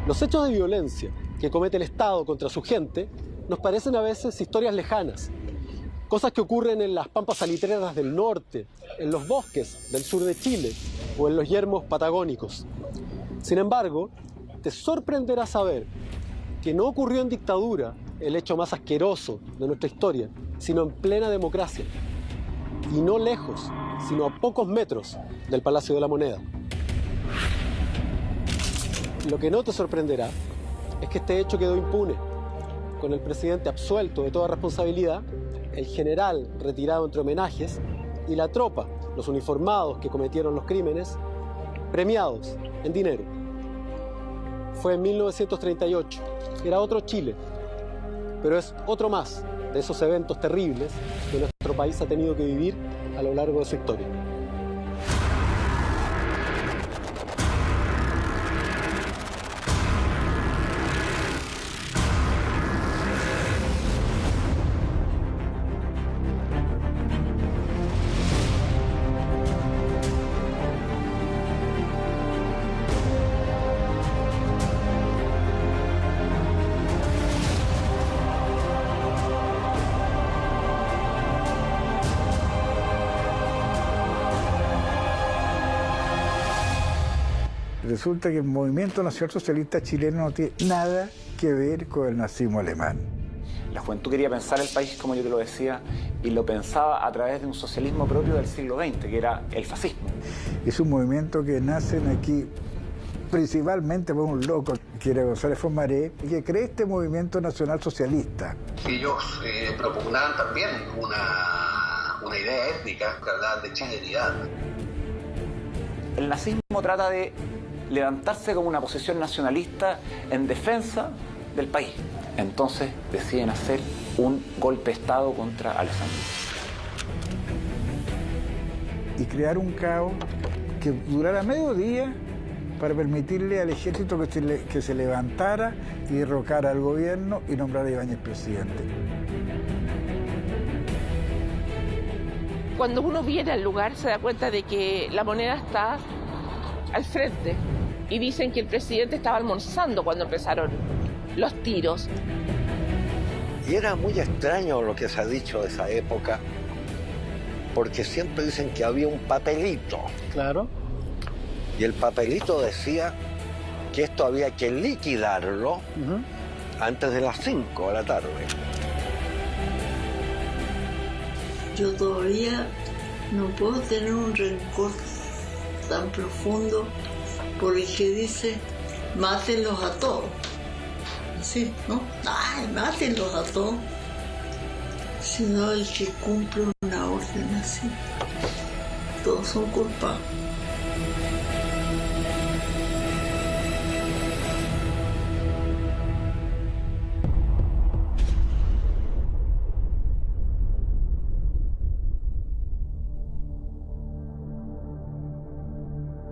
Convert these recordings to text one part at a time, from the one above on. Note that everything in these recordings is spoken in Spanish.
Los hechos de violencia que comete el Estado contra su gente nos parecen a veces historias lejanas. Cosas que ocurren en las pampas salitreras del norte, en los bosques del sur de Chile o en los yermos patagónicos. Sin embargo, te sorprenderá saber que no ocurrió en dictadura el hecho más asqueroso de nuestra historia, sino en plena democracia. Y no lejos, sino a pocos metros del Palacio de la Moneda. Lo que no te sorprenderá es que este hecho quedó impune, con el presidente absuelto de toda responsabilidad, el general retirado entre homenajes y la tropa, los uniformados que cometieron los crímenes, premiados en dinero. Fue en 1938, era otro Chile, pero es otro más de esos eventos terribles que nuestro país ha tenido que vivir a lo largo de su historia. Resulta que el movimiento nacional socialista chileno no tiene nada que ver con el nazismo alemán. La juventud quería pensar el país, como yo te lo decía, y lo pensaba a través de un socialismo propio del siglo XX, que era el fascismo. Es un movimiento que nace aquí principalmente por un loco, que era González Fomaré, y que crea este movimiento nacional socialista. Ellos propugnaban también una idea étnica que hablaban de chilenidad. El nazismo trata de levantarse como una posición nacionalista en defensa del país. Entonces deciden hacer un golpe de Estado contra Alessandro. Y crear un caos que durara medio día para permitirle al ejército que se levantara y derrocara al gobierno y nombrar a Ibáñez presidente. Cuando uno viene al lugar se da cuenta de que la Moneda está al frente y dicen que el presidente estaba almorzando cuando empezaron los tiros. Y era muy extraño lo que se ha dicho de esa época, porque siempre dicen que había un papelito. Claro. Y el papelito decía que esto había que liquidarlo antes de las 5 de la tarde. Yo todavía no puedo tener un rencor tan profundo por el que dice, mátenlos a todos. Así, ¿no? ¡Ay, mátenlos a todos! Sino el que cumple una orden así. Todos son culpables.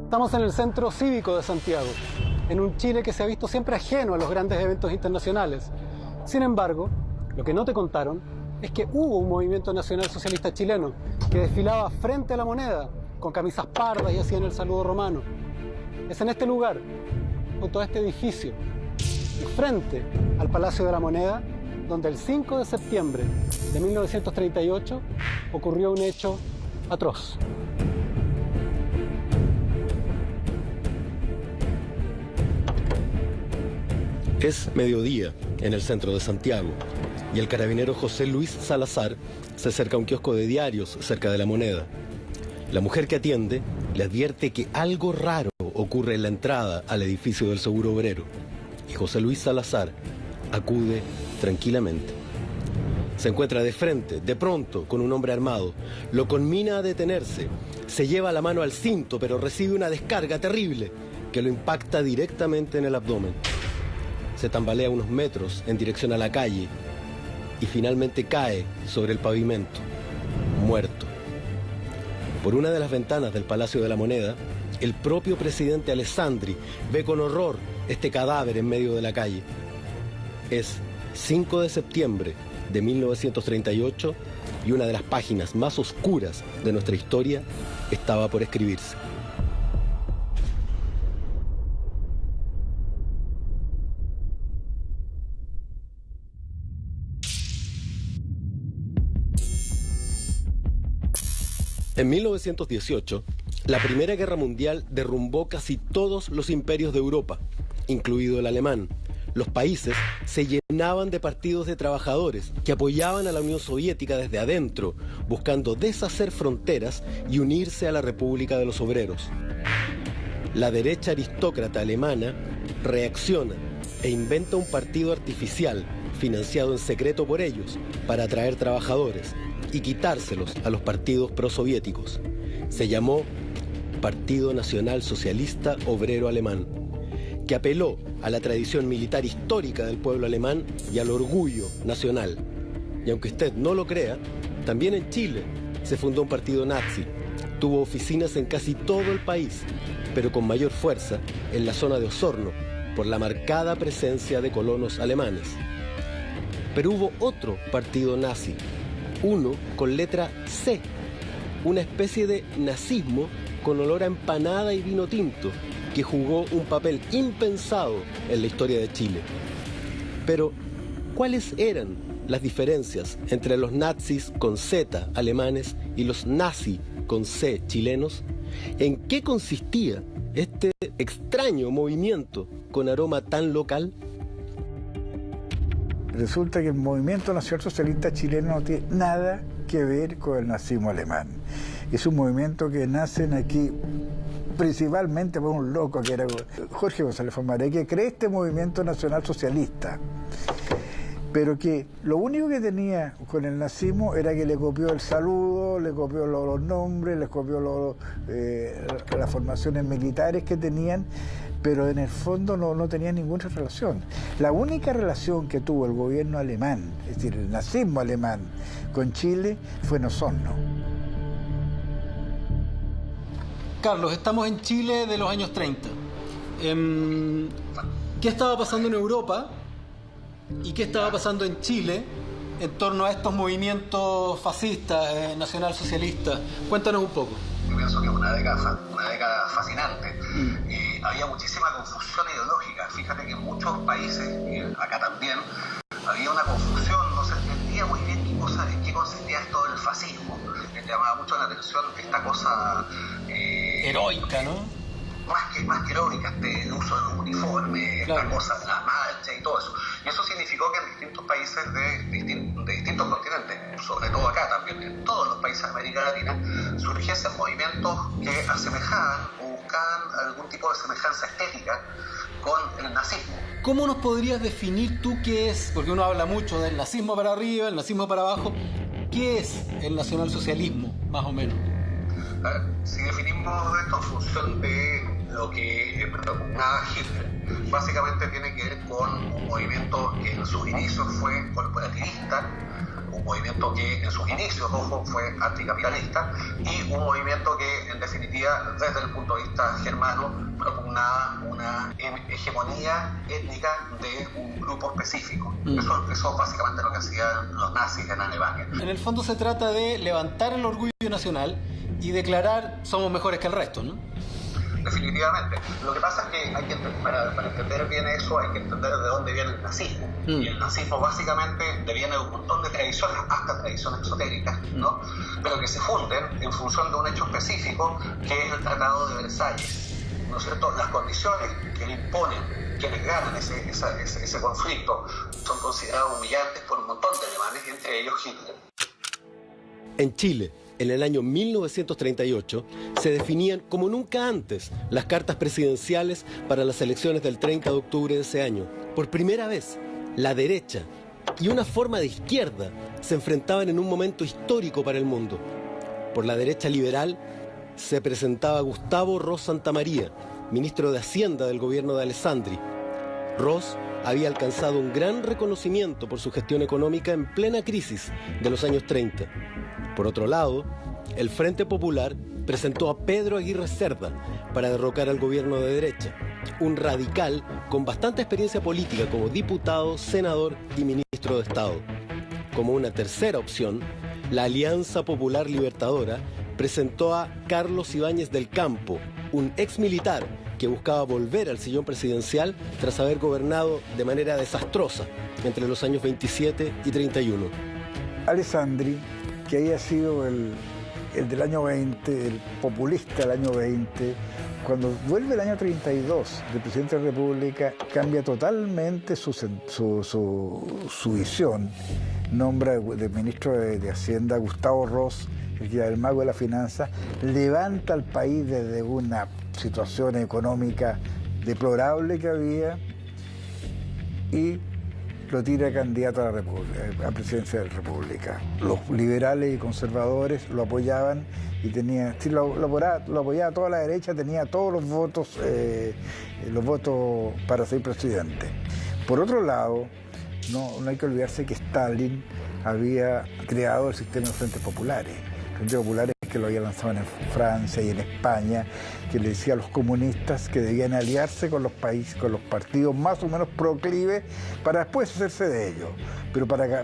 Estamos en el Centro Cívico de Santiago, en un Chile que se ha visto siempre ajeno a los grandes eventos internacionales. Sin embargo, lo que no te contaron es que hubo un movimiento nacional socialista chileno que desfilaba frente a la Moneda, con camisas pardas y hacían el saludo romano. Es en este lugar, junto a este edificio, y frente al Palacio de la Moneda, donde el 5 de septiembre de 1938 ocurrió un hecho atroz. Es mediodía en el centro de Santiago y el carabinero José Luis Salazar se acerca a un kiosco de diarios cerca de la Moneda. La mujer que atiende le advierte que algo raro ocurre en la entrada al edificio del Seguro Obrero y José Luis Salazar acude tranquilamente. Se encuentra de frente, de pronto, con un hombre armado. Lo conmina a detenerse. Se lleva la mano al cinto, pero recibe una descarga terrible que lo impacta directamente en el abdomen. Se tambalea unos metros en dirección a la calle y finalmente cae sobre el pavimento, muerto. Por una de las ventanas del Palacio de la Moneda, el propio presidente Alessandri ve con horror este cadáver en medio de la calle. Es 5 de septiembre de 1938 y una de las páginas más oscuras de nuestra historia estaba por escribirse. En 1918, la Primera Guerra Mundial derrumbó casi todos los imperios de Europa, incluido el alemán. Los países se llenaban de partidos de trabajadores que apoyaban a la Unión Soviética desde adentro, buscando deshacer fronteras y unirse a la República de los Obreros. La derecha aristócrata alemana reacciona e inventa un partido artificial, financiado en secreto por ellos, para atraer trabajadores y quitárselos a los partidos prosoviéticos. Se llamó Partido Nacional Socialista Obrero Alemán, que apeló a la tradición militar histórica del pueblo alemán y al orgullo nacional. Y aunque usted no lo crea, también en Chile se fundó un partido nazi. Tuvo oficinas en casi todo el país, pero con mayor fuerza en la zona de Osorno, por la marcada presencia de colonos alemanes. Pero hubo otro partido nazi, uno con letra C, una especie de nazismo con olor a empanada y vino tinto, que jugó un papel impensado en la historia de Chile. Pero, ¿cuáles eran las diferencias entre los nazis con Z alemanes y los nazi con C chilenos? ¿En qué consistía este extraño movimiento con aroma tan local? Resulta que el movimiento nacional socialista chileno no tiene nada que ver con el nazismo alemán. Es un movimiento que nace aquí principalmente por un loco que era Jorge González Fomaré, que creó este movimiento nacional socialista, pero que lo único que tenía con el nazismo era que le copió el saludo, le copió los nombres, le copió las formaciones militares que tenían, pero en el fondo no tenía ninguna relación. La única relación que tuvo el gobierno alemán, es decir, el nazismo alemán con Chile, fue en Osorno. Carlos, estamos en Chile de los años 30. ¿Qué estaba pasando en Europa y qué estaba pasando en Chile en torno a estos movimientos fascistas, nacionalsocialistas? Cuéntanos un poco. Yo pienso que es una década fascinante. Había muchísima confusión ideológica. Fíjate que en muchos países, y acá también, había una confusión, no se entendía muy bien en qué consistía esto del fascismo. Me llamaba mucho la atención esta cosa heroica, ¿no? Más que heroica, el uso de los uniformes, claro, la cosa de la marcha y todo eso. Y eso significó que en distintos países de distintos continentes, sobre todo acá también, en todos los países de América Latina, surgiesen movimientos que asemejaban o buscaban algún tipo de semejanza estética con el nazismo. ¿Cómo nos podrías definir tú qué es? Porque uno habla mucho del nazismo para arriba, el nazismo para abajo. ¿Qué es el nacionalsocialismo, más o menos? Si definimos esto en función de lo que propugnaba Hitler, básicamente tiene que ver con un movimiento que en sus inicios fue corporativista, un movimiento que en sus inicios, ojo, fue anticapitalista, y un movimiento que en definitiva desde el punto de vista germano propugnaba una hegemonía étnica de un grupo específico. Eso es básicamente lo que hacían los nazis en Alemania. En el fondo se trata de levantar el orgullo nacional y declarar somos mejores que el resto, ¿no? Definitivamente. Lo que pasa es que hay que para entender bien eso hay que entender de dónde viene el nazismo. Y el nazismo básicamente deviene de un montón de tradiciones, hasta tradiciones esotéricas, ¿no? Pero que se funden en función de un hecho específico que es el Tratado de Versalles, ¿no es cierto? Las condiciones que le imponen quienes ganan ese conflicto son consideradas humillantes por un montón de alemanes, entre ellos Hitler. En Chile, en el año 1938, se definían como nunca antes las cartas presidenciales para las elecciones del 30 de octubre de ese año. Por primera vez, la derecha y una forma de izquierda se enfrentaban en un momento histórico para el mundo. Por la derecha liberal se presentaba Gustavo Ros Santamaría, ministro de Hacienda del gobierno de Alessandri. Ros había alcanzado un gran reconocimiento por su gestión económica en plena crisis de los años 30. Por otro lado, el Frente Popular presentó a Pedro Aguirre Cerda para derrocar al gobierno de derecha, un radical con bastante experiencia política como diputado, senador y ministro de Estado. Como una tercera opción, la Alianza Popular Libertadora presentó a Carlos Ibáñez del Campo, un ex militar que buscaba volver al sillón presidencial tras haber gobernado de manera desastrosa entre los años 27 y 31. Alessandri, que había sido el el del año 20, el populista del año 20, cuando vuelve el año 32 del presidente de la República, cambia totalmente su visión. Nombra de ministro de Hacienda a Gustavo Ross, el que era el mago de la finanza, levanta al país desde una situación económica deplorable que había y lo tira candidato a la República, a presidencia de la República. Los liberales y conservadores lo apoyaban y tenía, lo apoyaba toda la derecha, tenía todos los votos para ser presidente. Por otro lado, no hay que olvidarse que Stalin había creado el sistema de frentes populares. Frentes populares que lo había lanzado en Francia y en España, que le decía a los comunistas que debían aliarse con los países, con los partidos más o menos proclives para después hacerse de ellos,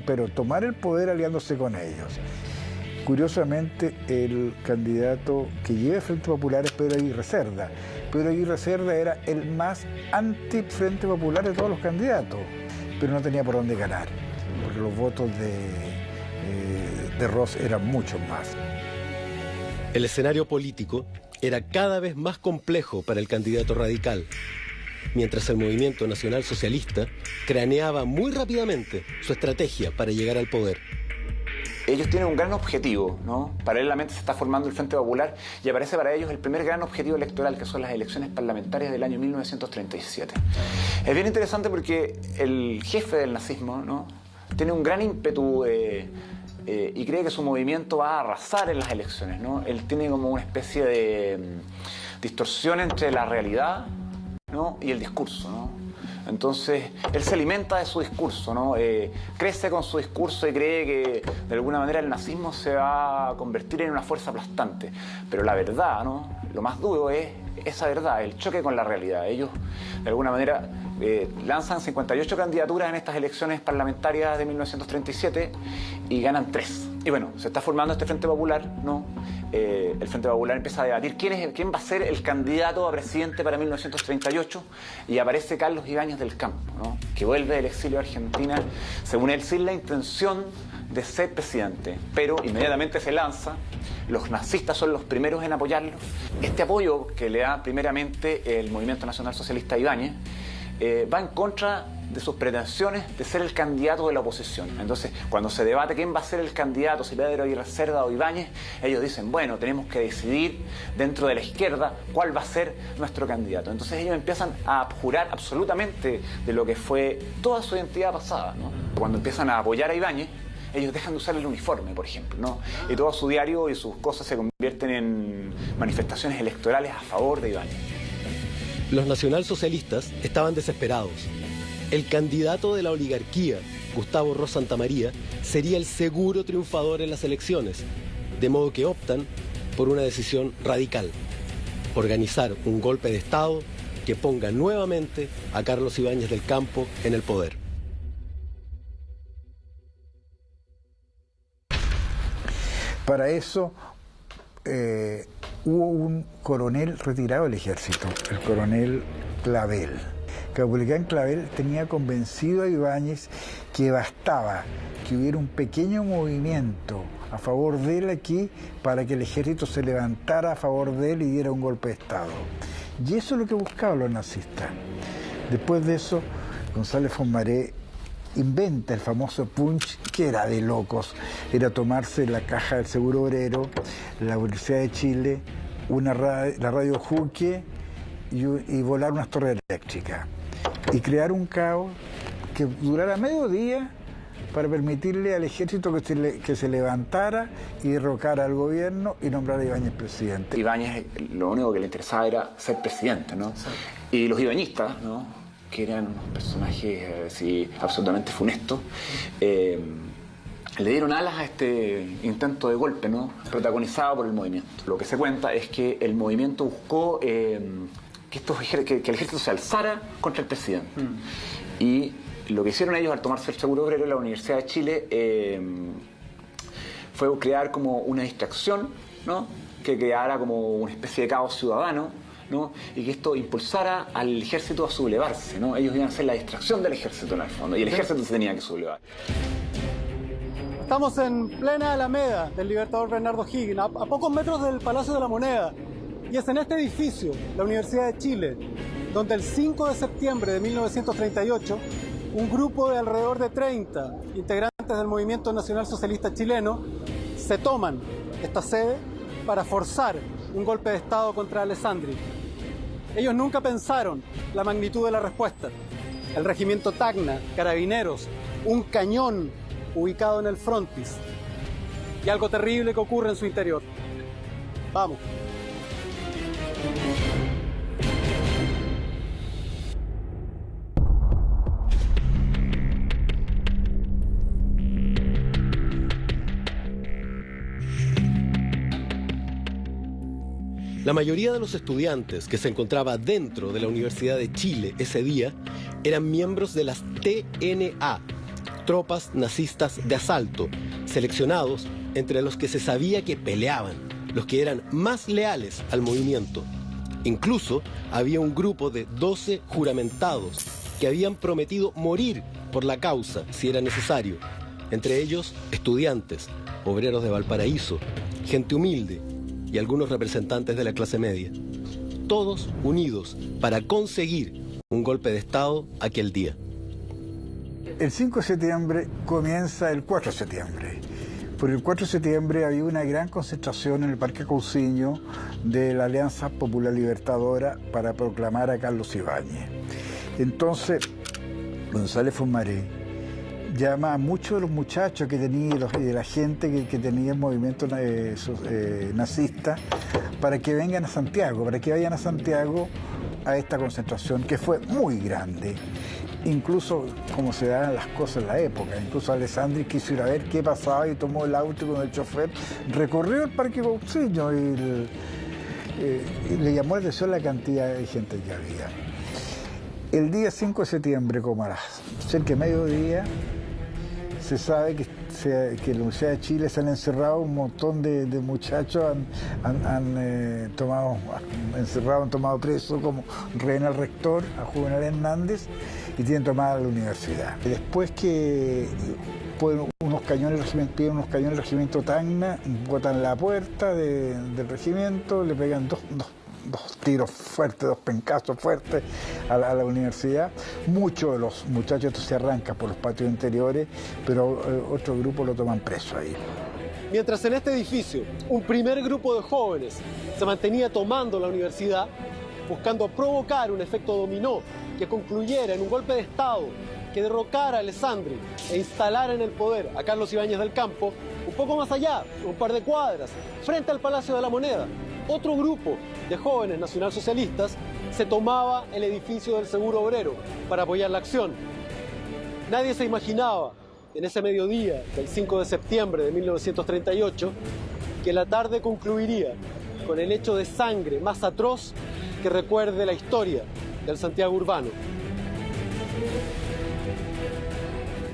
pero tomar el poder aliándose con ellos. Curiosamente, el candidato que lleva Frente Popular es Pedro Aguirre Cerda. Pedro Aguirre Cerda era el más anti-Frente Popular de todos los candidatos, pero no tenía por dónde ganar, porque los votos de Ross eran muchos más. El escenario político era cada vez más complejo para el candidato radical, mientras el movimiento nacional socialista craneaba muy rápidamente su estrategia para llegar al poder. Ellos tienen un gran objetivo, ¿no? Paralelamente se está formando el Frente Popular y aparece para ellos el primer gran objetivo electoral, que son las elecciones parlamentarias del año 1937. Es bien interesante porque el jefe del nazismo, ¿no?, tiene un gran ímpetu y cree que su movimiento va a arrasar en las elecciones, ¿no? Él tiene como una especie de distorsión entre la realidad, ¿no?, y el discurso, ¿no? Entonces, él se alimenta de su discurso, ¿no? Crece con su discurso y cree que de alguna manera el nazismo se va a convertir en una fuerza aplastante. Pero la verdad, ¿no?, lo más duro es esa verdad, el choque con la realidad. Ellos, de alguna manera, lanzan 58 candidaturas en estas elecciones parlamentarias de 1937 y ganan 3. Y bueno, se está formando este Frente Popular, ¿no? El Frente Popular empieza a debatir quién va a ser el candidato a presidente para 1938 y aparece Carlos Ibáñez del Campo, ¿no?, que vuelve del exilio a Argentina, según él, sin la intención de ser presidente, pero inmediatamente se lanza. Los nazistas son los primeros en apoyarlo. Este apoyo que le da primeramente el Movimiento Nacional Socialista Ibáñez va en contra de sus pretensiones de ser el candidato de la oposición. Entonces, cuando se debate quién va a ser el candidato, si Pedro Aguirre Cerda o Ibáñez, ellos dicen, bueno, tenemos que decidir dentro de la izquierda cuál va a ser nuestro candidato. Entonces ellos empiezan a abjurar absolutamente de lo que fue toda su identidad pasada, ¿no? Cuando empiezan a apoyar a Ibáñez, ellos dejan de usar el uniforme, por ejemplo, ¿no? Y todo su diario y sus cosas se convierten en manifestaciones electorales a favor de Ibáñez. Los nacionalsocialistas estaban desesperados. El candidato de la oligarquía, Gustavo Ross Santamaría, sería el seguro triunfador en las elecciones, de modo que optan por una decisión radical: organizar un golpe de Estado que ponga nuevamente a Carlos Ibáñez del Campo en el poder. Para eso hubo un coronel retirado del ejército, el coronel Clavel. Capullicán Clavel tenía convencido a Ibáñez que bastaba que hubiera un pequeño movimiento a favor de él aquí para que el ejército se levantara a favor de él y diera un golpe de Estado. Y eso es lo que buscaban los nazistas. Después de eso, González Fontmaré inventa el famoso punch, que era de locos. Era tomarse la caja del Seguro Obrero, la Universidad de Chile, la radio Juque y volar unas torres eléctricas. Y crear un caos que durara medio día para permitirle al ejército que se levantara y derrocara al gobierno y nombrar a Ibáñez presidente. Ibáñez, lo único que le interesaba era ser presidente, ¿no? Sí. Y los ibañistas, ¿no?, que eran unos personajes absolutamente funestos, le dieron alas a este intento de golpe, ¿no?, protagonizado por el movimiento. Lo que se cuenta es que el movimiento buscó que el ejército se alzara contra el presidente. Y lo que hicieron ellos al tomarse el Seguro Obrero en la Universidad de Chile fue crear como una distracción, ¿no?, que creara como una especie de caos ciudadano, ¿no?, y que esto impulsara al ejército a sublevarse, ¿no? Ellos iban a ser la distracción del ejército en el fondo, y el ejército se tenía que sublevar. Estamos en plena Alameda del Libertador Bernardo Higgins, a pocos metros del Palacio de la Moneda. Y es en este edificio, la Universidad de Chile, donde el 5 de septiembre de 1938, un grupo de alrededor de 30 integrantes del Movimiento Nacional Socialista Chileno se toman esta sede para forzar un golpe de Estado contra Alessandri. Ellos nunca pensaron la magnitud de la respuesta. El regimiento Tacna, carabineros, un cañón ubicado en el frontis y algo terrible que ocurre en su interior. Vamos. La mayoría de los estudiantes que se encontraba dentro de la Universidad de Chile ese día eran miembros de las TNA, tropas nazistas de asalto, seleccionados entre los que se sabía que peleaban, los que eran más leales al movimiento. Incluso había un grupo de 12 juramentados que habían prometido morir por la causa si era necesario, entre ellos estudiantes, obreros de Valparaíso, gente humilde y algunos representantes de la clase media, todos unidos para conseguir un golpe de Estado aquel día. El 5 de septiembre comienza el 4 de septiembre. Por el 4 de septiembre había una gran concentración en el Parque Cousiño de la Alianza Popular Libertadora para proclamar a Carlos Ibáñez. Entonces, González Fumaré llama a muchos de los muchachos que tenía y de la gente que tenía el movimiento nazista para que vengan a Santiago, para que vayan a Santiago a esta concentración que fue muy grande. Incluso como se daban las cosas en la época, incluso Alessandri quiso ir a ver qué pasaba y tomó el auto con el chofer, recorrió el Parque Cousiño y le llamó la atención la cantidad de gente que había. El día 5 de septiembre, como a las cerca de mediodía, se sabe que en la Universidad de Chile se han encerrado un montón de muchachos, han tomado preso como rehén al rector, a Juvenal Hernández, y tienen tomada la universidad. Después que piden unos cañones del regimiento Tacna, botan la puerta del regimiento, le pegan dos tiros fuertes, dos pencazos fuertes a la universidad. Muchos de los muchachos se arrancan por los patios interiores, pero otro grupo lo toman preso ahí. Mientras en este edificio un primer grupo de jóvenes se mantenía tomando la universidad, buscando provocar un efecto dominó que concluyera en un golpe de Estado que derrocara a Alessandri e instalara en el poder a Carlos Ibáñez del Campo, un poco más allá, un par de cuadras, frente al Palacio de la Moneda, otro grupo de jóvenes nacionalsocialistas se tomaba el edificio del Seguro Obrero para apoyar la acción. Nadie se imaginaba en ese mediodía del 5 de septiembre de 1938 que la tarde concluiría con el hecho de sangre más atroz que recuerde la historia del Santiago urbano.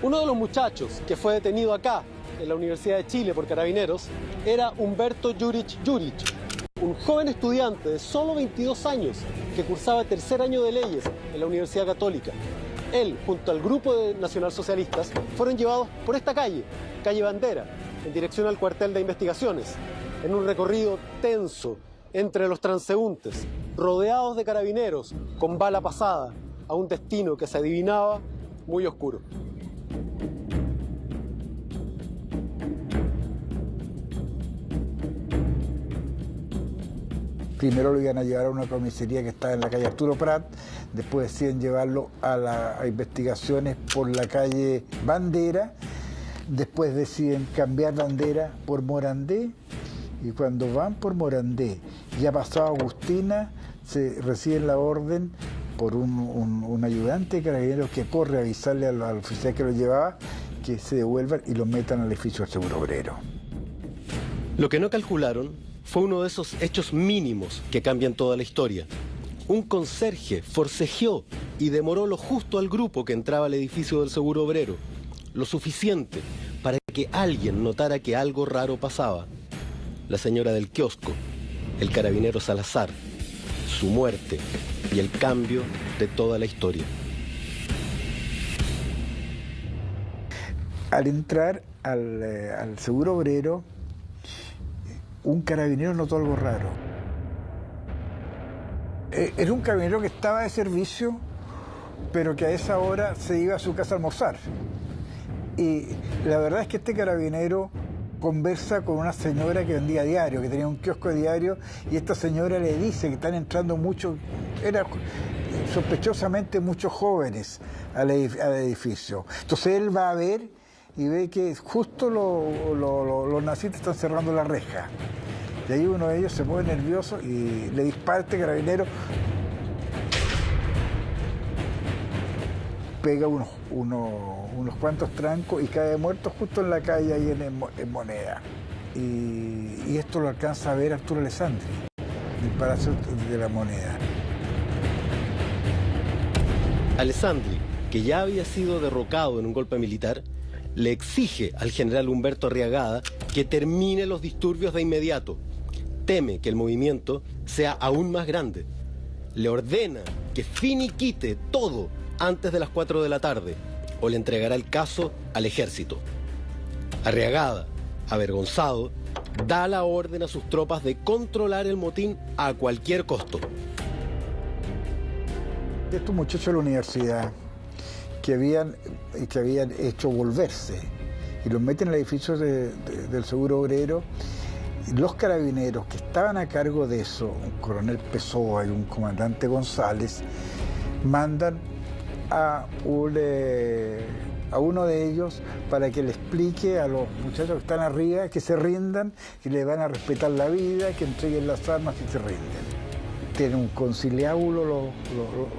Uno de los muchachos que fue detenido acá, en la Universidad de Chile por carabineros, era Humberto Juric, un joven estudiante de solo 22 años que cursaba el tercer año de leyes en la Universidad Católica. Él, junto al grupo de nacionalsocialistas, fueron llevados por esta calle Bandera, en dirección al cuartel de investigaciones, en un recorrido tenso entre los transeúntes, rodeados de carabineros, con bala pasada, a un destino que se adivinaba muy oscuro. Primero lo iban a llevar a una comisaría que estaba en la calle Arturo Prat, después deciden llevarlo a investigaciones por la calle Bandera, después deciden cambiar Bandera por Morandé, y cuando van por Morandé, ya pasado Agustina, se reciben la orden por un ayudante de carabineros que corre a avisarle al oficial que lo llevaba que se devuelvan y lo metan al edificio del Seguro Obrero. Lo que no calcularon fue uno de esos hechos mínimos que cambian toda la historia. Un conserje forcejeó y demoró lo justo al grupo que entraba al edificio del Seguro Obrero, lo suficiente para que alguien notara que algo raro pasaba. La señora del kiosco, el carabinero Salazar, su muerte y el cambio de toda la historia. Al entrar al Seguro Obrero, un carabinero notó algo raro. Era un carabinero que estaba de servicio, pero que a esa hora se iba a su casa a almorzar. Y la verdad es que este carabinero conversa con una señora que vendía diario, que tenía un kiosco de diario, y esta señora le dice que están entrando muchos, sospechosamente muchos jóvenes al edificio. Entonces él va a ver y ve que justo los nazistas están cerrando la reja. Y ahí uno de ellos se pone nervioso y le dispara a este carabinero. Pega unos cuantos trancos y cae muerto justo en la calle ahí en Moneda. Y esto lo alcanza a ver Arturo Alessandri, del Palacio de la Moneda. Alessandri, que ya había sido derrocado en un golpe militar, le exige al general Humberto Arriagada que termine los disturbios de inmediato. Teme que el movimiento sea aún más grande. Le ordena que finiquite todo antes de las 4 de la tarde o le entregará el caso al ejército. Arriagada, avergonzado, da la orden a sus tropas de controlar el motín a cualquier costo. Estos muchachos de la universidad que habían hecho volverse y los meten en el edificio del Seguro Obrero, los carabineros que estaban a cargo de eso, un coronel Pessoa y un comandante González, mandan a uno de ellos para que le explique a los muchachos que están arriba que se rindan, que le van a respetar la vida, que entreguen las armas y se rinden. Tienen un conciliábulo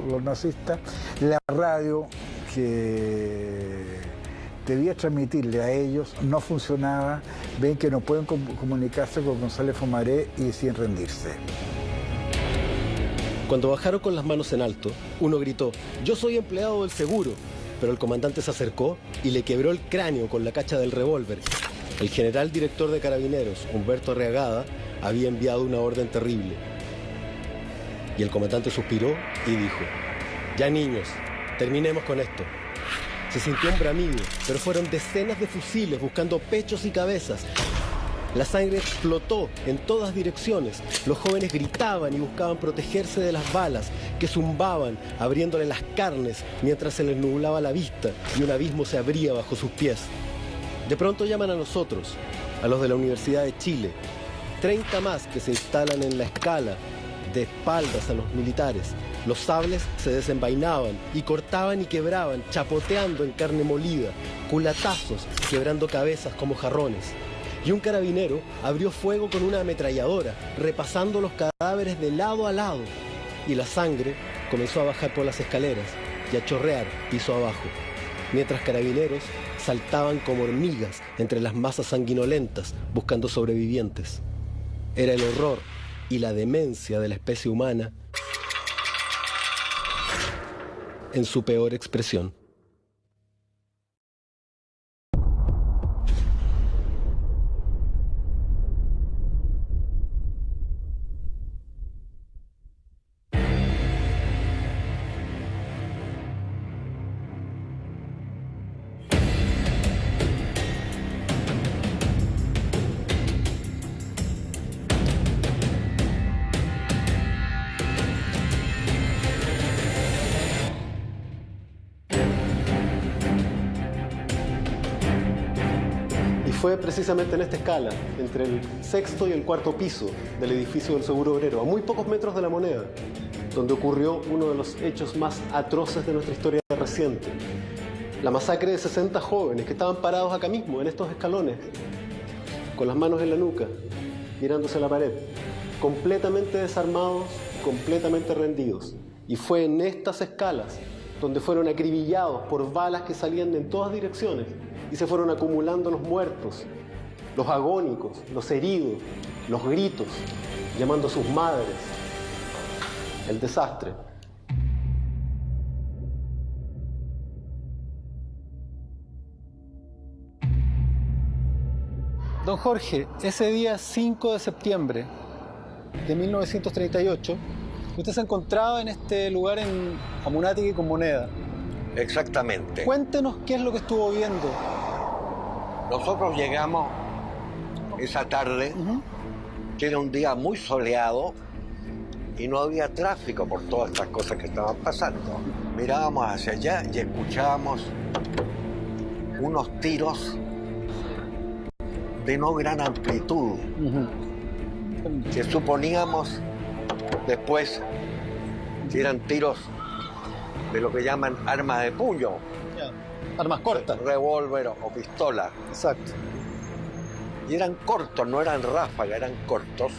los nazistas. La radio que debía transmitirle a ellos no funcionaba, ven que no pueden comunicarse con González Fomaré y deciden rendirse. Cuando bajaron con las manos en alto, uno gritó: "Yo soy empleado del seguro", pero el comandante se acercó y le quebró el cráneo con la cacha del revólver. El general director de Carabineros, Humberto Arriagada, había enviado una orden terrible. Y el comandante suspiró y dijo: "Ya, niños, terminemos con esto". Se sintió un bramido, pero fueron decenas de fusiles buscando pechos y cabezas. La sangre explotó en todas direcciones. Los jóvenes gritaban y buscaban protegerse de las balas que zumbaban, abriéndole las carnes mientras se les nublaba la vista y un abismo se abría bajo sus pies. De pronto llaman a nosotros, a los de la Universidad de Chile. 30 más que se instalan en la escala, de espaldas a los militares. Los sables se desenvainaban y cortaban y quebraban, chapoteando en carne molida, culatazos, quebrando cabezas como jarrones. Y un carabinero abrió fuego con una ametralladora, repasando los cadáveres de lado a lado. Y la sangre comenzó a bajar por las escaleras y a chorrear piso abajo, mientras carabineros saltaban como hormigas entre las masas sanguinolentas buscando sobrevivientes. Era el horror y la demencia de la especie humana en su peor expresión. Fue precisamente en esta escala, entre el 6º y el 4º piso del edificio del Seguro Obrero, a muy pocos metros de la Moneda, donde ocurrió uno de los hechos más atroces de nuestra historia reciente. La masacre de 60 jóvenes que estaban parados acá mismo, en estos escalones, con las manos en la nuca, mirándose a la pared, completamente desarmados, completamente rendidos. Y fue en estas escalas donde fueron acribillados por balas que salían en todas direcciones y se fueron acumulando los muertos, los agónicos, los heridos, los gritos, llamando a sus madres. El desastre. Don Jorge, ese día 5 de septiembre de 1938, usted se encontraba en este lugar en Amunátegui con Moneda. Exactamente. Cuéntenos qué es lo que estuvo viendo Nosotros llegamos esa tarde, que era un día muy soleado y no había tráfico por todas estas cosas que estaban pasando. Mirábamos hacia allá y escuchábamos unos tiros de no gran amplitud, que suponíamos después que eran tiros de lo que llaman armas de puño. Armas cortas. Revólver o pistola. Exacto. Y eran cortos, no eran ráfagas, eran cortos.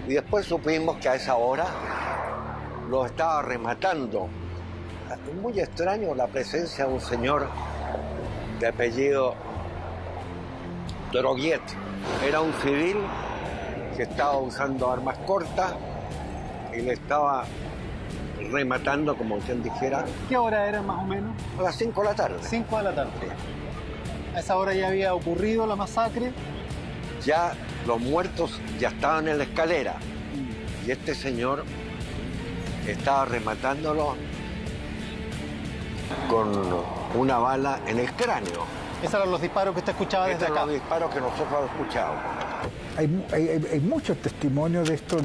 Y después supimos que a esa hora los estaba rematando. Es muy extraño la presencia de un señor de apellido Droguet. Era un civil que estaba usando armas cortas y le estaba rematando, como quien dijera. ¿Qué hora era más o menos? A las 5 de la tarde. 5 de la tarde. A esa hora ya había ocurrido la masacre. Ya los muertos ya estaban en la escalera y este señor estaba rematándolo con una bala en el cráneo. Esos eran los disparos que usted escuchaba desde acá. Estos son los disparos que nosotros escuchábamos. Hay muchos testimonios de estos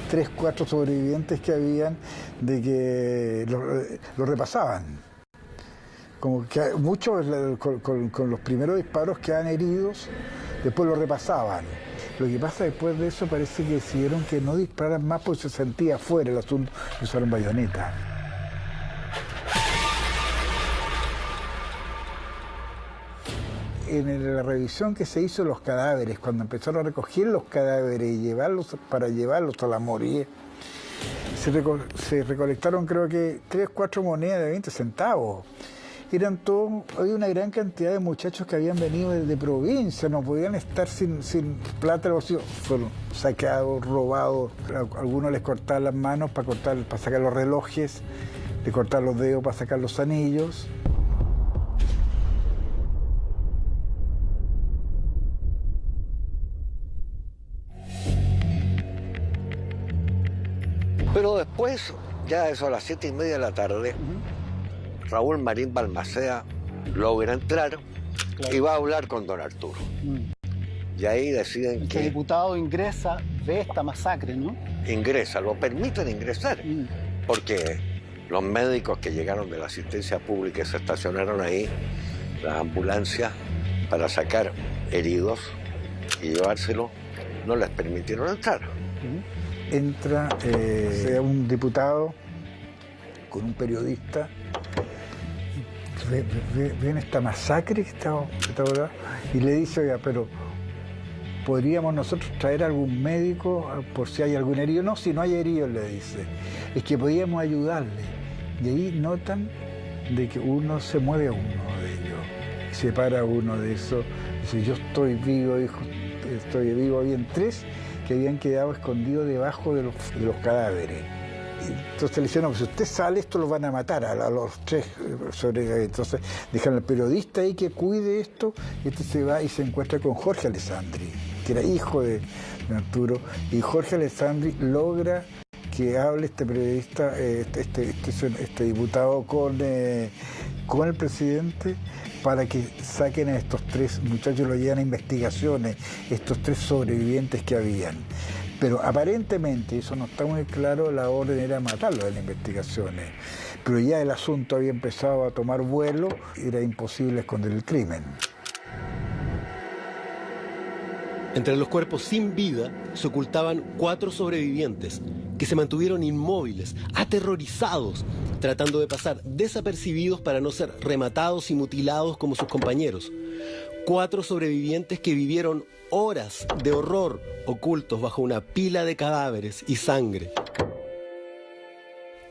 3, 4 sobrevivientes que habían, de que lo repasaban. Como que muchos con los primeros disparos quedan heridos, después lo repasaban. Lo que pasa después de eso parece que decidieron que no dispararan más porque se sentía fuera el asunto, y usaron bayoneta. En la revisión que se hizo de los cadáveres, cuando empezaron a recoger los cadáveres y llevarlos a la moría, se recolectaron creo que 3, 4 monedas de 20 centavos. Había una gran cantidad de muchachos que habían venido de provincia, no podían estar sin plata, fueron saqueados, robados. A algunos les cortaban las manos para sacar los relojes, les cortaban los dedos para sacar los anillos. Pero después, ya eso a las 7:30 de la tarde, Raúl Marín Balmaceda logra entrar y va a hablar con don Arturo. Y ahí deciden que... El diputado ingresa, ve esta masacre, ¿no? Ingresa, lo permiten ingresar, porque los médicos que llegaron de la asistencia pública y se estacionaron ahí, las ambulancias, para sacar heridos y llevárselos, no les permitieron entrar. Entra un diputado con un periodista, ven esta masacre que está ahora, y le dice, oiga, pero ¿podríamos nosotros traer algún médico por si hay algún herido? No, si no hay heridos, le dice, es que podíamos ayudarle. Y ahí notan de que uno se mueve a uno de ellos, se para uno de esos, dice, yo estoy vivo, dijo, estoy vivo. Habían 3 que habían quedado escondidos debajo de los cadáveres. Entonces le dijeron, no, si usted sale, esto lo van a matar a los 3 sobrevivientes. Entonces dejan al periodista ahí que cuide esto, y este se va y se encuentra con Jorge Alessandri, que era hijo de Arturo, y Jorge Alessandri logra que hable este periodista, este diputado con el presidente, para que saquen a estos 3 muchachos, lo llevan a investigaciones, estos 3 sobrevivientes que habían. Pero aparentemente, eso no está muy claro, la orden era matarlos en las investigaciones. Pero ya el asunto había empezado a tomar vuelo, era imposible esconder el crimen. Entre los cuerpos sin vida se ocultaban 4 sobrevivientes que se mantuvieron inmóviles, aterrorizados, tratando de pasar desapercibidos para no ser rematados y mutilados como sus compañeros. 4 sobrevivientes que vivieron horas de horror ocultos bajo una pila de cadáveres y sangre.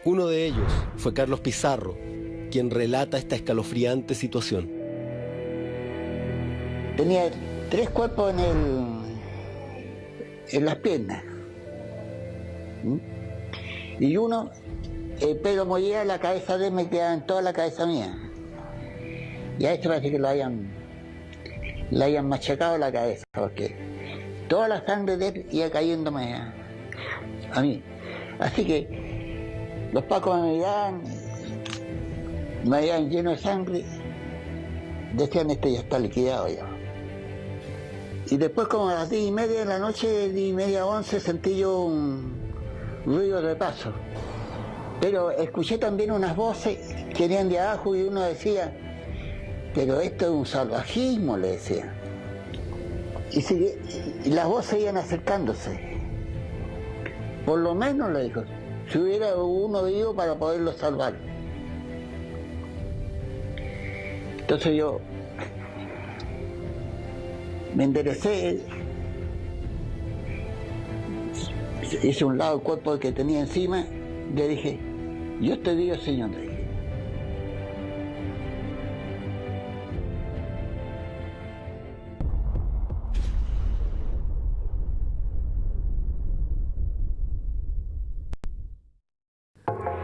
Uno de ellos fue Carlos Pizarro, quien relata esta escalofriante situación. Tenía 3 cuerpos en las piernas. Y uno, el pelo mollía, la cabeza de él me quedaba en toda la cabeza mía. Y a esto parece que le hayan machacado la cabeza, porque toda la sangre de él iba cayéndome a mí. Así que los pacos me veían lleno de sangre, decían, este ya está liquidado ya. Y después como a las 10:30 de la noche, 10:30, 11, sentí yo un ruido de paso. Pero escuché también unas voces que venían de abajo y uno decía, pero esto es un salvajismo, le decía. Y las voces iban acercándose. Por lo menos, le dijo, si hubiera uno vivo para poderlo salvar. Entonces yo me enderecé, hice un lado el cuerpo que tenía encima, y le dije, yo te digo, Señor, le dije.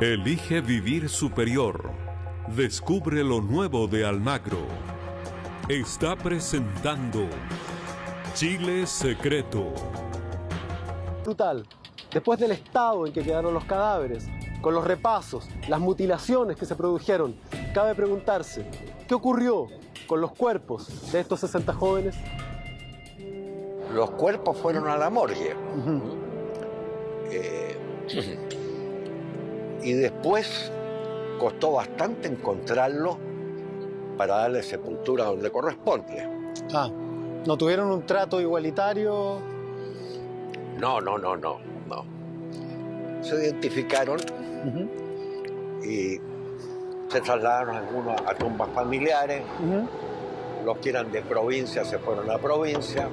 Elige vivir superior. Descubre lo nuevo de Almagro. Está presentando Chile Secreto. Brutal. Después del estado en que quedaron los cadáveres, con los repasos, las mutilaciones que se produjeron, cabe preguntarse, ¿qué ocurrió con los cuerpos de estos 60 jóvenes? Los cuerpos fueron a la morgue. Y después costó bastante encontrarlos para darle sepultura donde corresponde. Ah, ¿no tuvieron un trato igualitario? No. Se identificaron y se trasladaron algunos a tumbas familiares. Los que eran de provincia se fueron a provincia.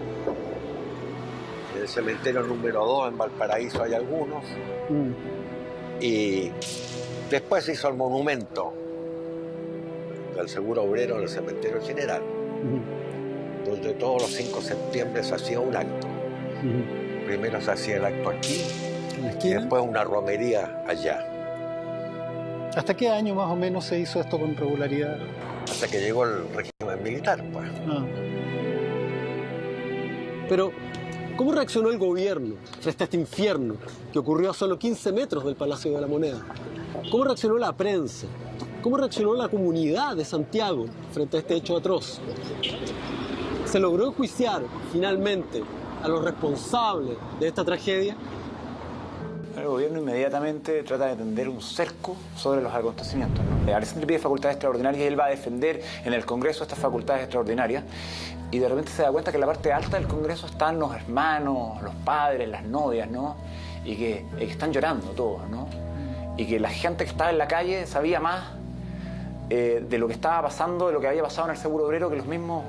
En el cementerio número 2 en Valparaíso hay algunos. Y después se hizo el monumento del Seguro Obrero en el Cementerio General, donde todos los 5 de septiembre se hacía un acto. Primero se hacía el acto aquí, y después una romería allá. ¿Hasta qué año más o menos se hizo esto con regularidad? Hasta que llegó el régimen militar, pues. Pero, ¿cómo reaccionó el gobierno frente a este infierno que ocurrió a solo 15 metros del Palacio de la Moneda? ¿Cómo reaccionó la prensa? ¿Cómo reaccionó la comunidad de Santiago frente a este hecho atroz? ¿Se logró enjuiciar finalmente a los responsables de esta tragedia? El gobierno inmediatamente trata de tender un cerco sobre los acontecimientos, ¿no? Alessandri pide facultades extraordinarias y él va a defender en el Congreso estas facultades extraordinarias, y de repente se da cuenta que en la parte alta del Congreso están los hermanos, los padres, las novias, ¿no? Y que están llorando todos, ¿no? Y que la gente que estaba en la calle sabía más de lo que estaba pasando, de lo que había pasado en el Seguro Obrero que los mismos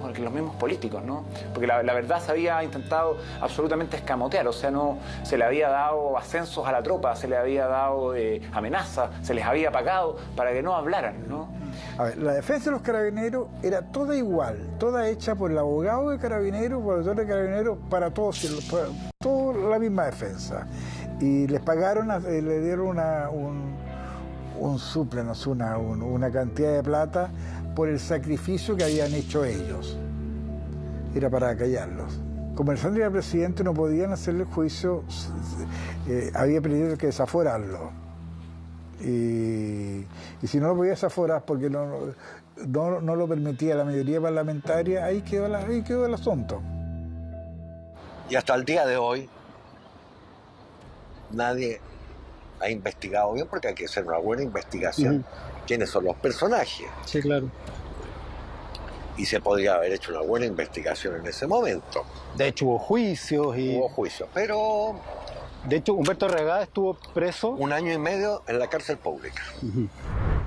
políticos, ¿no? Porque la verdad se había intentado absolutamente escamotear, o sea, no se le había dado ascensos a la tropa, se le había dado amenazas, se les había pagado para que no hablaran, ¿no? A ver, la defensa de los carabineros era toda igual, toda hecha por el abogado de carabineros, por el doctor de carabineros, para todos, toda la misma defensa. Y les pagaron, le dieron un suple, no sé, una cantidad de plata por el sacrificio que habían hecho ellos. Era para callarlos. Como Alessandri era presidente, no podían hacerle el juicio, había pedido que desaforarlo. Y si no lo podía desaforar porque no lo permitía la mayoría parlamentaria, ahí quedó el asunto. Y hasta el día de hoy nadie ha investigado bien, porque hay que hacer una buena investigación. ¿Quiénes son los personajes? Sí, claro. Y se podría haber hecho una buena investigación en ese momento. De hecho, hubo juicios Hubo juicios, pero... De hecho, Humberto Regada estuvo preso 1 año y medio en la cárcel pública.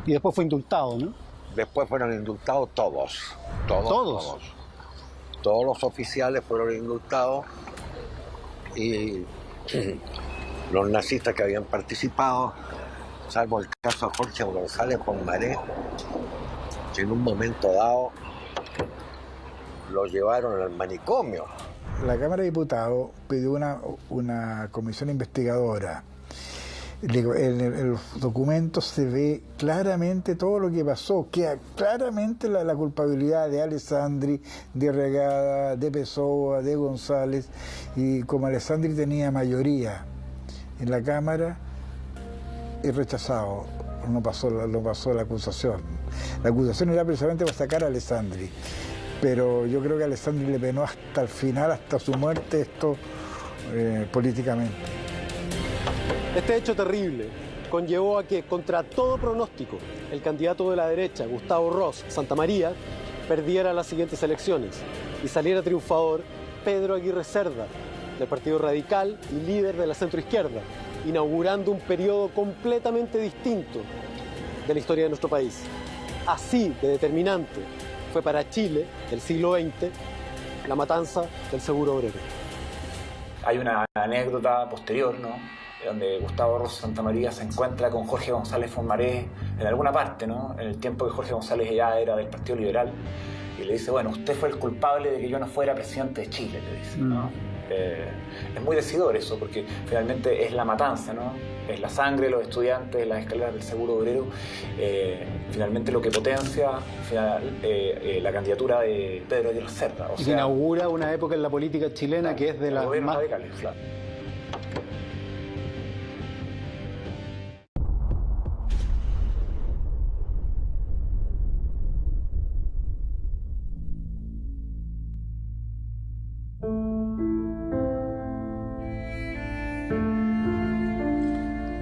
Y después fue indultado, ¿no? Después fueron indultados todos. Todos los oficiales fueron indultados, y los nazistas que habían participado, salvo el caso de Jorge González Ponmaré, que en un momento dado lo llevaron al manicomio. La Cámara de Diputados pidió una comisión investigadora. En los documentos se ve claramente todo lo que pasó, queda claramente la culpabilidad de Alessandri, de Regada, de Pessoa, de González, y como Alessandri tenía mayoría en la Cámara, es rechazado, no pasó la acusación. La acusación era precisamente para sacar a Alessandri. pero yo creo que a Alessandri le penó hasta el final, hasta su muerte, esto políticamente. Este hecho terrible conllevó a que, contra todo pronóstico, el candidato de la derecha, Gustavo Ros Santamaría, perdiera las siguientes elecciones y saliera triunfador Pedro Aguirre Cerda, del Partido Radical y líder de la centroizquierda, inaugurando un periodo completamente distinto de la historia de nuestro país. Así de determinante fue para Chile del siglo XX la matanza del Seguro Obrero. Hay una anécdota posterior, ¿no?, donde Gustavo Ros Santamaría se encuentra con Jorge González Fomarés en alguna parte, ¿no?, en el tiempo que Jorge González ya era del Partido Liberal, y le dice, bueno, usted fue el culpable de que yo no fuera presidente de Chile, le dice, ¿no? Es muy decidor eso, porque finalmente es la matanza, ¿no? Es la sangre de los estudiantes, las escaleras del Seguro Obrero, finalmente lo que potencia la candidatura de Pedro Aguirre Cerda. Y inaugura una época en la política chilena, claro, que es de las más radicales, claro.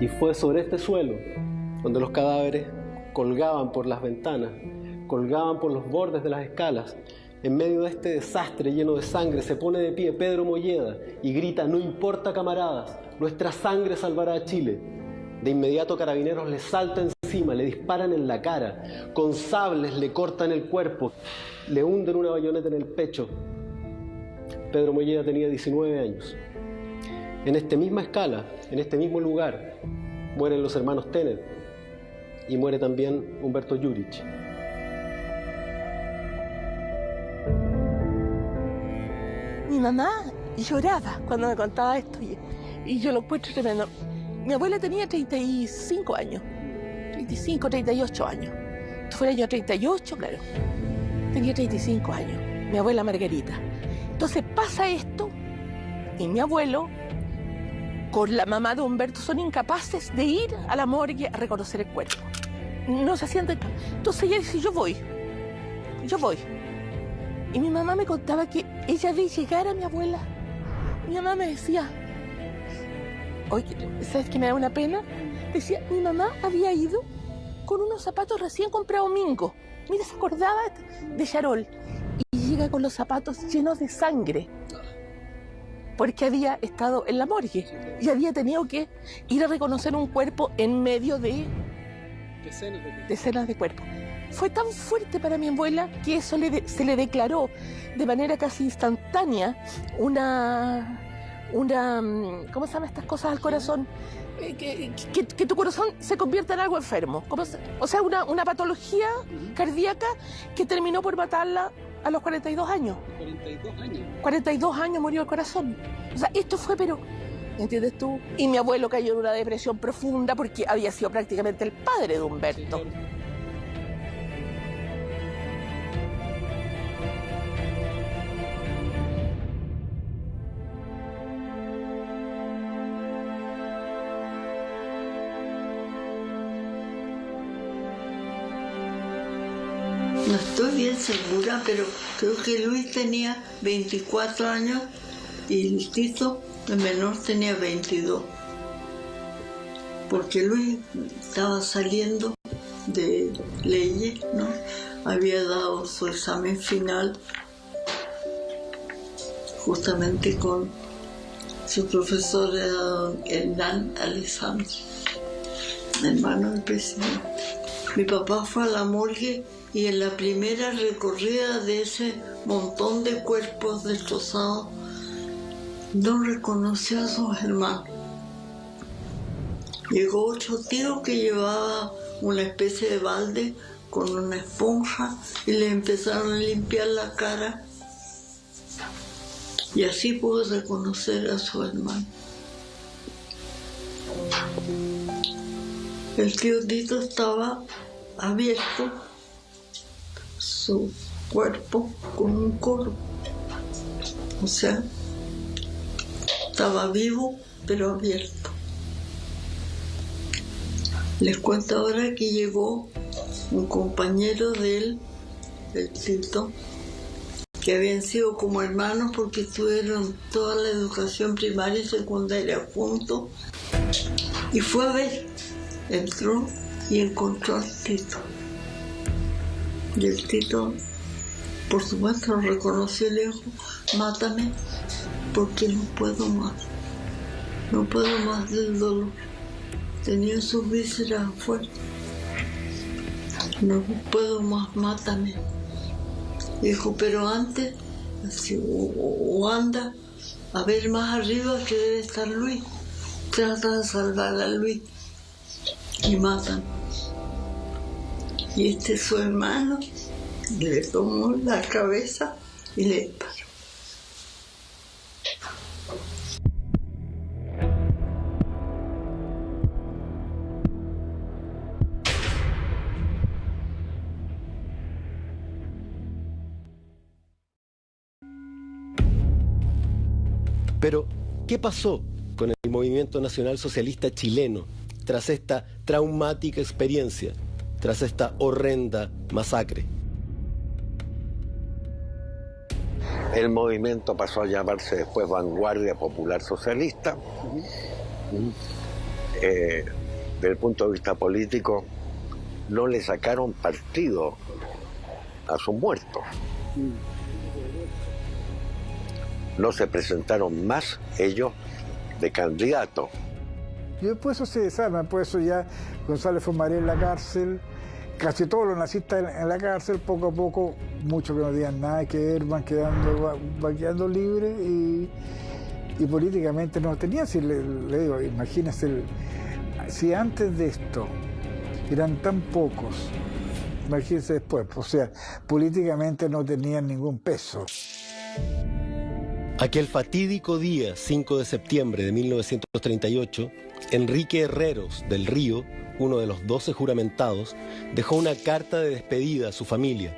Y fue sobre este suelo donde los cadáveres colgaban por las ventanas, colgaban por los bordes de las escalas. En medio de este desastre lleno de sangre se pone de pie Pedro Molleda y grita: no importa, camaradas, nuestra sangre salvará a Chile. De inmediato carabineros le saltan encima, le disparan en la cara, con sables le cortan el cuerpo, le hunden una bayoneta en el pecho. Pedro Molleda tenía 19 años. En esta misma escala, en este mismo lugar, mueren los hermanos Tenet y muere también Humberto Jurich. Mi mamá lloraba cuando me contaba esto y yo lo encuentro tremendo. Mi abuela tenía 35 años, 35, 38 años. Esto fue el año 38, claro. Tenía 35 años, mi abuela Margarita. Entonces pasa esto y mi abuelo con la mamá de Humberto son incapaces de ir a la morgue a reconocer el cuerpo. No se sienten. Entonces ella dice, yo voy. Y mi mamá me contaba que ella ve llegar a mi abuela. Mi mamá me decía, oye, ¿sabes qué me da una pena? Decía, mi mamá había ido con unos zapatos recién comprados Mingo. Mira, se acordaba de Yarol. Y llega con los zapatos llenos de sangre. Porque había estado en la morgue y había tenido que ir a reconocer un cuerpo en medio de decenas de cuerpos. Fue tan fuerte para mi abuela que eso se le declaró de manera casi instantánea una ¿cómo se llaman estas cosas al corazón? Que tu corazón se convierta en algo enfermo. O sea, una patología cardíaca que terminó por matarla a los 42 años. 42 años. 42 años murió el corazón. O sea, esto fue, pero, ¿entiendes tú? Y mi abuelo cayó en una depresión profunda porque había sido prácticamente el padre de Humberto. No estoy bien segura, pero creo que Luis tenía 24 años y Tito, el menor, tenía 22. Porque Luis estaba saliendo de leyes, ¿no? Había dado su examen final justamente con su profesor don Hernán Alessandri, hermano del presidente. Mi papá fue a la morgue y en la primera recorrida de ese montón de cuerpos destrozados no reconoció a sus hermanos. Llegó otro tío que llevaba una especie de balde con una esponja y le empezaron a limpiar la cara y así pudo reconocer a su hermano. El tío Tito estaba abierto, su cuerpo con un coro, o sea, estaba vivo pero abierto. Les cuento ahora que llegó un compañero de él, el Tito, que habían sido como hermanos porque tuvieron toda la educación primaria y secundaria juntos. Y fue a ver, entró y encontró al Tito. Y el Tito, por supuesto, lo reconoció y le dijo: mátame, porque no puedo más. No puedo más del dolor. Tenía sus vísceras afuera. No puedo más, mátame. Dijo: pero antes, o anda a ver más arriba que debe estar Luis. Trata de salvar a Luis. Y matan. Y este es su hermano, le tomó la cabeza y le disparó. Pero, ¿qué pasó con el movimiento nacional socialista chileno tras esta traumática experiencia, tras esta horrenda masacre? El movimiento pasó a llamarse después Vanguardia Popular Socialista. Desde el punto de vista político, no le sacaron partido a sus muertos. No se presentaron más ellos de candidatos. Y después eso se desarma, después eso ya González Fomaré en la cárcel, casi todos los nazistas en la cárcel, poco a poco, muchos que no tenían nada que ver, van quedando libres y políticamente no tenían. Si le digo, imagínense, si antes de esto eran tan pocos, imagínense después, o sea, políticamente no tenían ningún peso. Aquel fatídico día, 5 de septiembre de 1938, Enrique Herreros del Río, uno de los 12 juramentados, dejó una carta de despedida a su familia,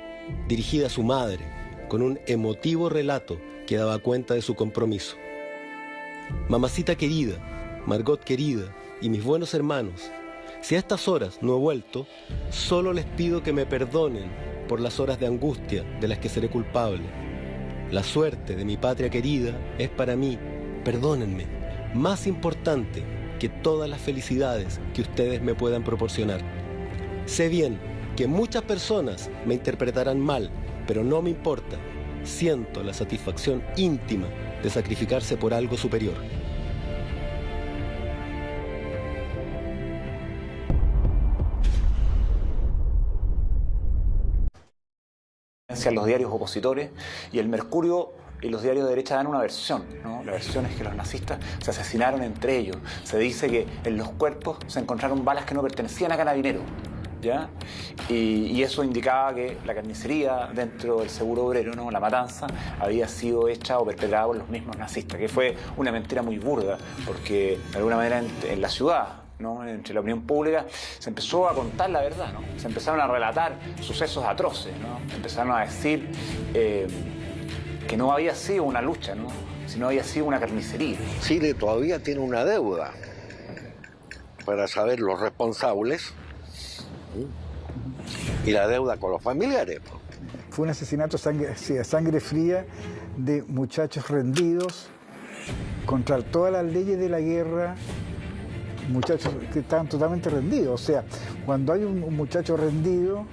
dirigida a su madre, con un emotivo relato que daba cuenta de su compromiso. Mamacita querida, Margot querida y mis buenos hermanos, si a estas horas no he vuelto, solo les pido que me perdonen por las horas de angustia de las que seré culpable. La suerte de mi patria querida es para mí, perdónenme, más importante que todas las felicidades que ustedes me puedan proporcionar. Sé bien que muchas personas me interpretarán mal, pero no me importa. Siento la satisfacción íntima de sacrificarse por algo superior. Los diarios opositores y el Mercurio y los diarios de derecha dan una versión, ¿no? La versión es que los nazistas se asesinaron entre ellos. Se dice que en los cuerpos se encontraron balas que no pertenecían a Carabineros, ¿ya? Y eso indicaba que la carnicería dentro del Seguro Obrero, ¿no? La matanza, había sido hecha o perpetrada por los mismos nazistas, que fue una mentira muy burda, porque de alguna manera en la ciudad, ¿no? Entre la opinión pública se empezó a contar la verdad, ¿no? Se empezaron a relatar sucesos atroces, ¿no? Empezaron a decir que no había sido una lucha, ¿no? Sino había sido una carnicería. Chile todavía tiene una deuda para saber los responsables y la deuda con los familiares. Fue un asesinato a sangre fría de muchachos rendidos contra todas las leyes de la guerra. Muchachos que estaban totalmente rendidos. O sea, cuando hay un muchacho rendido,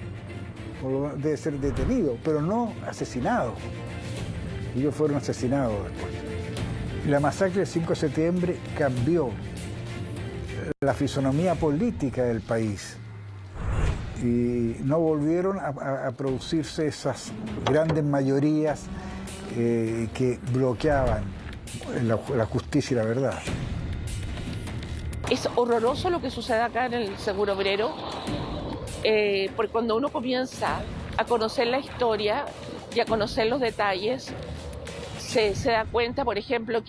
debe ser detenido, pero no asesinado. Ellos fueron asesinados después. La masacre del 5 de septiembre cambió la fisonomía política del país y no volvieron a producirse esas grandes mayorías que bloqueaban la justicia y la verdad. Es horroroso lo que sucede acá en el Seguro Obrero, porque cuando uno comienza a conocer la historia y a conocer los detalles, se da cuenta, por ejemplo,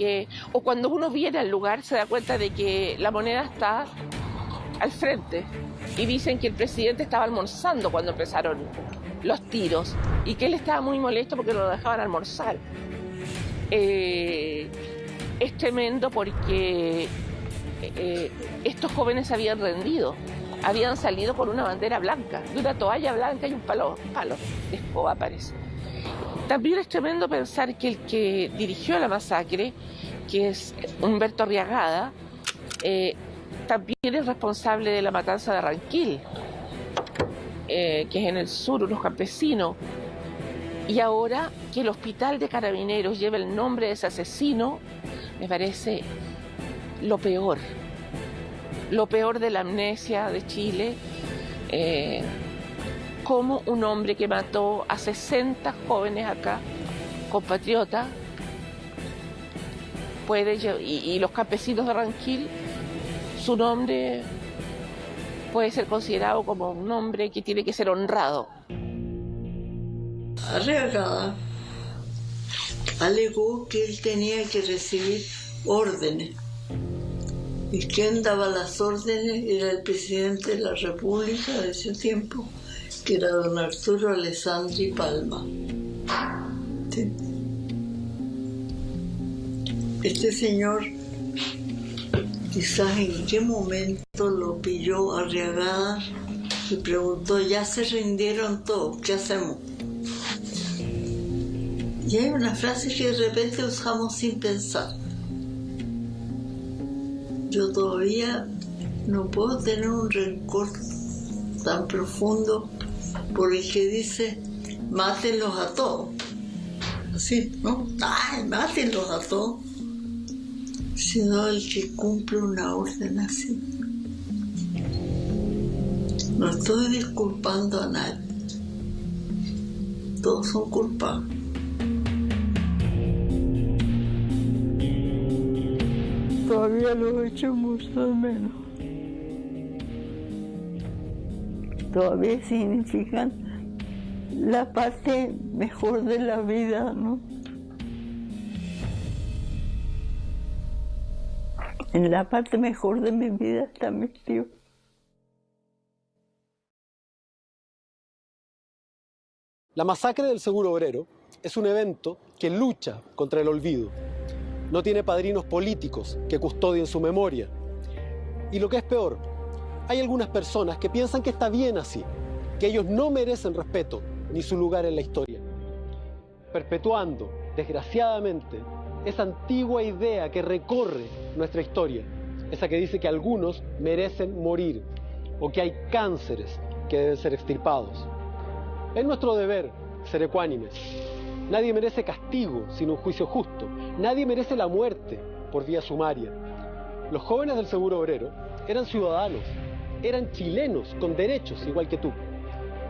o cuando uno viene al lugar, se da cuenta de que la Moneda está al frente. Y dicen que el presidente estaba almorzando cuando empezaron los tiros y que él estaba muy molesto porque no lo dejaban almorzar. Es tremendo porque estos jóvenes se habían rendido, habían salido con una bandera blanca, de una toalla blanca y un palo de escoba, parece. También es tremendo pensar que el que dirigió la masacre, que es Humberto Arriagada, también es responsable de la matanza de Ranquil, que es en el sur, unos campesinos. Y ahora que el hospital de Carabineros lleva el nombre de ese asesino, me parece lo peor de la amnesia de Chile, como un hombre que mató a 60 jóvenes acá, compatriotas, y los campesinos de Ranquil, su nombre puede ser considerado como un nombre que tiene que ser honrado. Arriagada alegó que él tenía que recibir órdenes y quien daba las órdenes era el presidente de la República de ese tiempo, que era don Arturo Alessandri Palma. ¿Sí? Este señor, quizás en qué momento lo pilló Arriagada y preguntó: ya se rindieron todos, ¿qué hacemos? Y hay una frase que de repente usamos sin pensar. Yo todavía no puedo tener un rencor tan profundo por el que dice: mátenlos a todos. Así, ¿no? ¡Ay, mátenlos a todos! Sino el que cumple una orden así. No estoy disculpando a nadie. Todos son culpables. Todavía lo echo mucho de menos. Todavía significan la parte mejor de la vida, ¿no? En la parte mejor de mi vida está mi tío. La masacre del Seguro Obrero es un evento que lucha contra el olvido. No tiene padrinos políticos que custodien su memoria. Y lo que es peor, hay algunas personas que piensan que está bien así, que ellos no merecen respeto ni su lugar en la historia, perpetuando, desgraciadamente, esa antigua idea que recorre nuestra historia, esa que dice que algunos merecen morir o que hay cánceres que deben ser extirpados. Es nuestro deber ser ecuánimes. Nadie merece castigo sin un juicio justo. Nadie merece la muerte por vía sumaria. Los jóvenes del Seguro Obrero eran ciudadanos, eran chilenos con derechos igual que tú.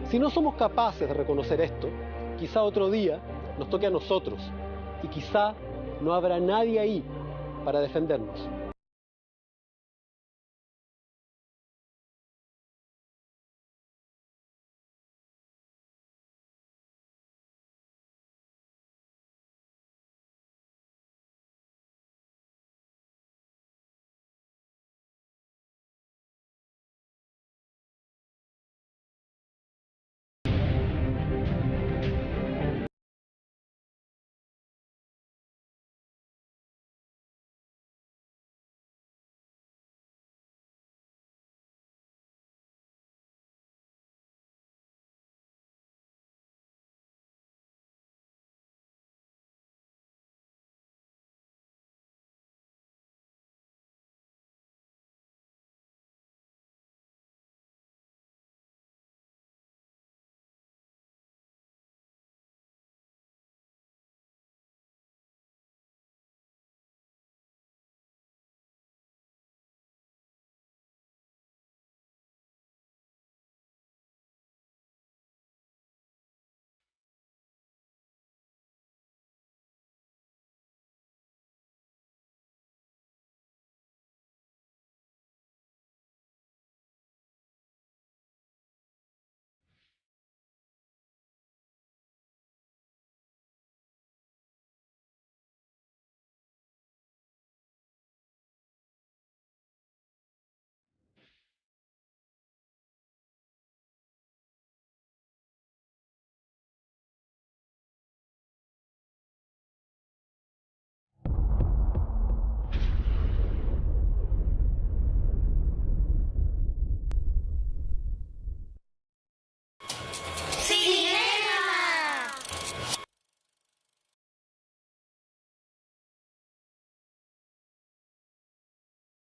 Si no somos capaces de reconocer esto, quizá otro día nos toque a nosotros y quizá no habrá nadie ahí para defendernos.